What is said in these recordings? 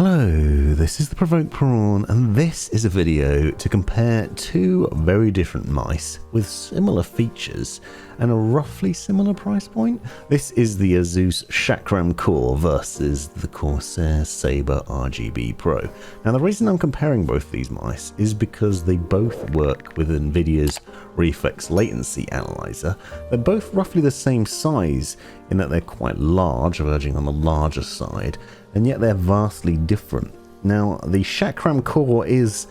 Hello, this is the Provoked Prawn, and this is a video to compare two very different mice with similar features and a roughly similar price point. This is the Asus Chakram Core versus the Corsair Sabre RGB Pro. Now the reason I'm comparing both these mice is because they both work with Nvidia's Reflex Latency Analyser. They're both roughly the same size in that they're quite large, verging on the larger side, and yet they're vastly different. Now the Chakram Core is,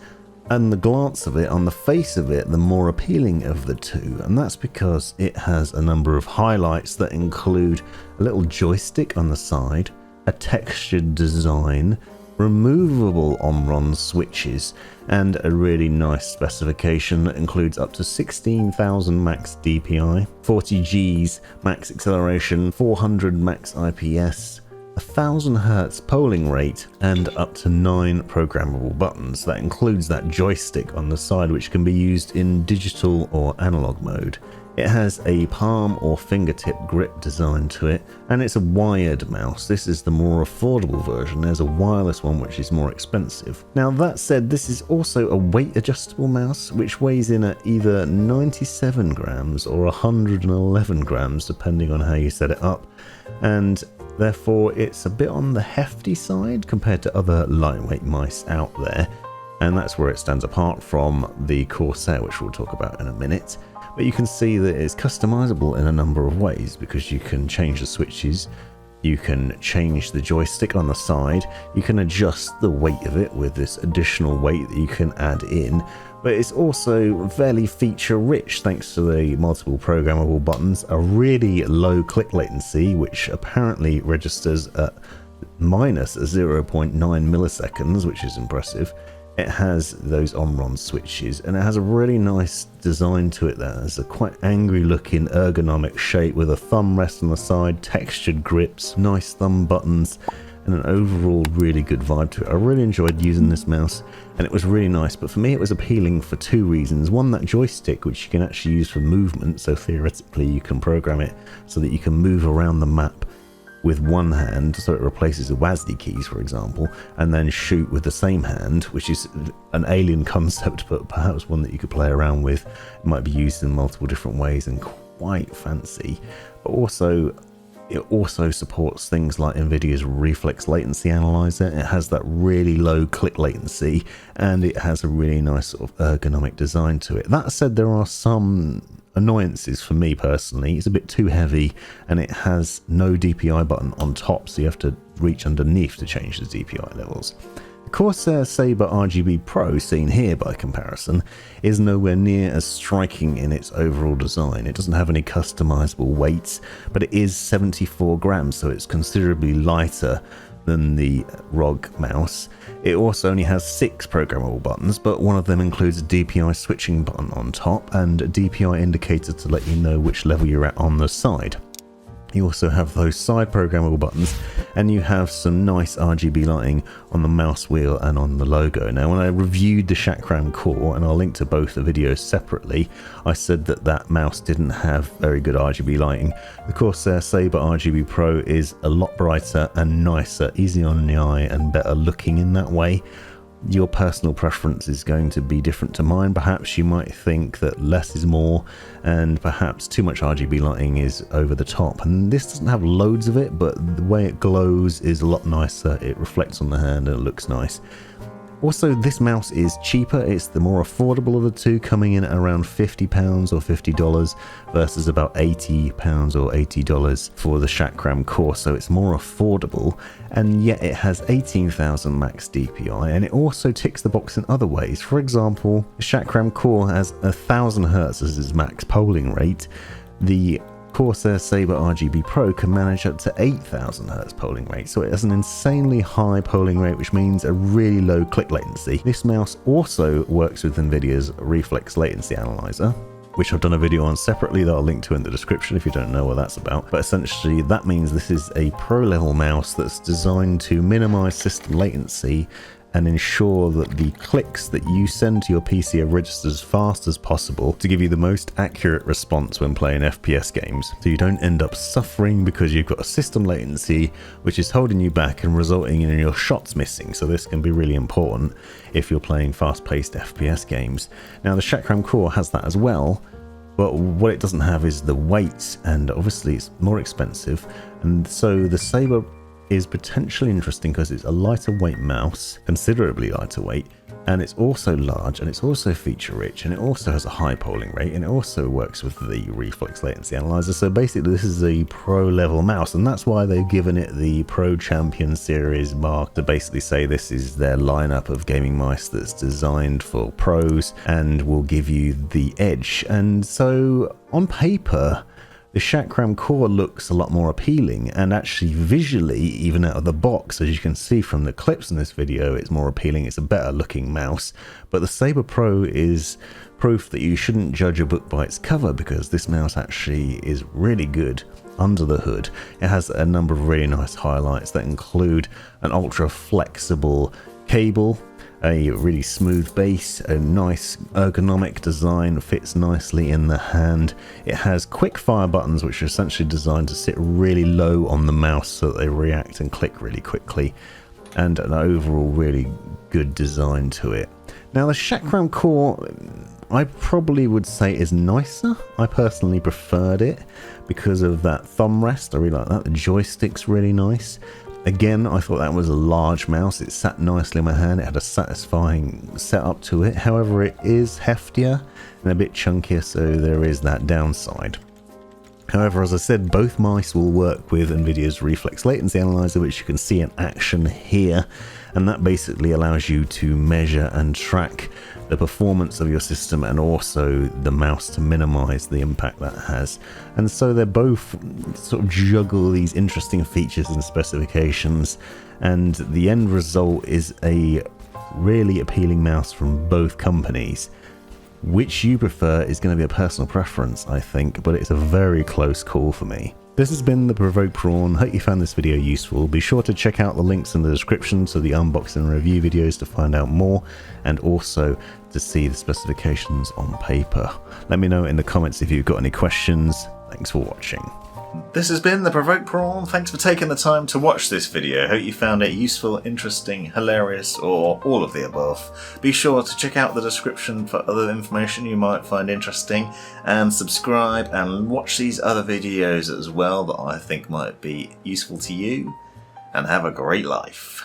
on the glance of it, on the face of it, the more appealing of the two, and that's because it has a number of highlights that include a little joystick on the side, a textured design, removable Omron switches, and a really nice specification that includes up to 16,000 max DPI, 40 Gs max acceleration, 400 max IPS, 1000 Hz polling rate, and up to 9 programmable buttons. That includes that joystick on the side, which can be used in digital or analog mode. It has a palm or fingertip grip design to it, and it's a wired mouse. This is the more affordable version. There's a wireless one which is more expensive. Now that said, this is also a weight adjustable mouse which weighs in at either 97 grams or 111 grams depending on how you set it up, and therefore it's a bit on the hefty side compared to other lightweight mice out there, and that's where it stands apart from the Corsair, which we'll talk about in a minute. But you can see that it's customizable in a number of ways because you can change the switches, you can change the joystick on the side, you can adjust the weight of it with this additional weight that you can add in, but it's also fairly feature rich thanks to the multiple programmable buttons, a really low click latency which apparently registers at minus 0.9 milliseconds, which is impressive. It has those Omron switches, and it has a really nice design to it that has a quite angry looking ergonomic shape with a thumb rest on the side, textured grips, nice thumb buttons, and an overall really good vibe to it. I really enjoyed using this mouse, and it was really nice, but for me it was appealing for two reasons. One, that joystick, which you can actually use for movement, so theoretically you can program it so that you can move around the map with one hand, so it replaces the WASD keys, for example, and then shoot with the same hand, which is an alien concept, but perhaps one that you could play around with. It might be used in multiple different ways and quite fancy. But also, it also supports things like Nvidia's Reflex Latency Analyser. It has that really low click latency, and it has a really nice sort of ergonomic design to it. That said, there are some annoyances for me personally. It's a bit too heavy, and it has no DPI button on top, so you have to reach underneath to change the DPI levels. The Corsair Sabre RGB Pro, seen here by comparison, is nowhere near as striking in its overall design. It doesn't have any customizable weights, but it is 74 grams, so it's considerably lighter than the ROG mouse. It also only has 6 programmable buttons, but one of them includes a DPI switching button on top and a DPI indicator to let you know which level you're at on the side. You also have those side programmable buttons, and you have some nice RGB lighting on the mouse wheel and on the logo. Now, when I reviewed the Chakram Core, and I'll link to both the videos separately, I said that that mouse didn't have very good RGB lighting. The Corsair Sabre RGB Pro is a lot brighter and nicer, easy on the eye and better looking in that way. Your personal preference is going to be different to mine. Perhaps you might think that less is more, and perhaps too much RGB lighting is over the top. And this doesn't have loads of it, but the way it glows is a lot nicer. It reflects on the hand and it looks nice. Also, this mouse is cheaper. It's the more affordable of the two, coming in at around £50 or $50 versus about £80 or $80 for the Chakram Core, so it's more affordable, and yet it has 18,000 max DPI, and it also ticks the box in other ways. For example, the Chakram Core has 1000 Hz as its max polling rate. The Corsair Sabre RGB Pro can manage up to 8,000 Hz polling rate, so it has an insanely high polling rate, which means a really low click latency. This mouse also works with Nvidia's Reflex Latency Analyser, which I've done a video on separately that I'll link to in the description if you don't know what that's about. But essentially that means this is a pro level mouse that's designed to minimize system latency and ensure that the clicks that you send to your PC are registered as fast as possible to give you the most accurate response when playing FPS games, so you don't end up suffering because you've got a system latency which is holding you back and resulting in your shots missing. So this can be really important if you're playing fast-paced FPS games. Now the Chakram Core has that as well, but what it doesn't have is the weight, and obviously it's more expensive, and so the Sabre is potentially interesting because it's a lighter weight mouse, considerably lighter weight, and it's also large, and it's also feature rich, and it also has a high polling rate, and it also works with the Reflex Latency Analyser. So basically this is a pro level mouse, and that's why they've given it the Pro Champion Series mark, to basically say this is their lineup of gaming mice that's designed for pros and will give you the edge. And so on paper, the Chakram Core looks a lot more appealing, and actually visually, even out of the box, as you can see from the clips in this video, it's more appealing. It's a better looking mouse. But the Sabre Pro is proof that you shouldn't judge a book by its cover, because this mouse actually is really good under the hood. It has a number of really nice highlights that include an ultra flexible cable, a really smooth base, a nice ergonomic design, fits nicely in the hand. It has quick fire buttons which are essentially designed to sit really low on the mouse so that they react and click really quickly, and an overall really good design to it. Now the Chakram Core, I probably would say is nicer. I personally preferred it because of that thumb rest. I really like that. The joystick's really nice. Again, I thought that was a large mouse. It sat nicely in my hand. It had a satisfying setup to it. However, it is heftier and a bit chunkier, so there is that downside. However, as I said, both mice will work with Nvidia's Reflex Latency Analyser, which you can see in action here, and that basically allows you to measure and track the performance of your system and also the mouse to minimize the impact that has. And so they both sort of juggle these interesting features and specifications, and the end result is a really appealing mouse from both companies. Which you prefer is going to be a personal preference, I think, but it's a very close call for me. This has been the Provoked Prawn. Hope you found this video useful. Be sure to check out the links in the description to the unboxing and review videos to find out more, and also to see the specifications on paper. Let me know in the comments if you've got any questions. Thanks for watching. This has been the Provoked Prawn. Thanks for taking the time to watch this video. Hope you found it useful, interesting, hilarious, or all of the above. Be sure to check out the description for other information you might find interesting, and subscribe and watch these other videos as well that I think might be useful to you, and have a great life.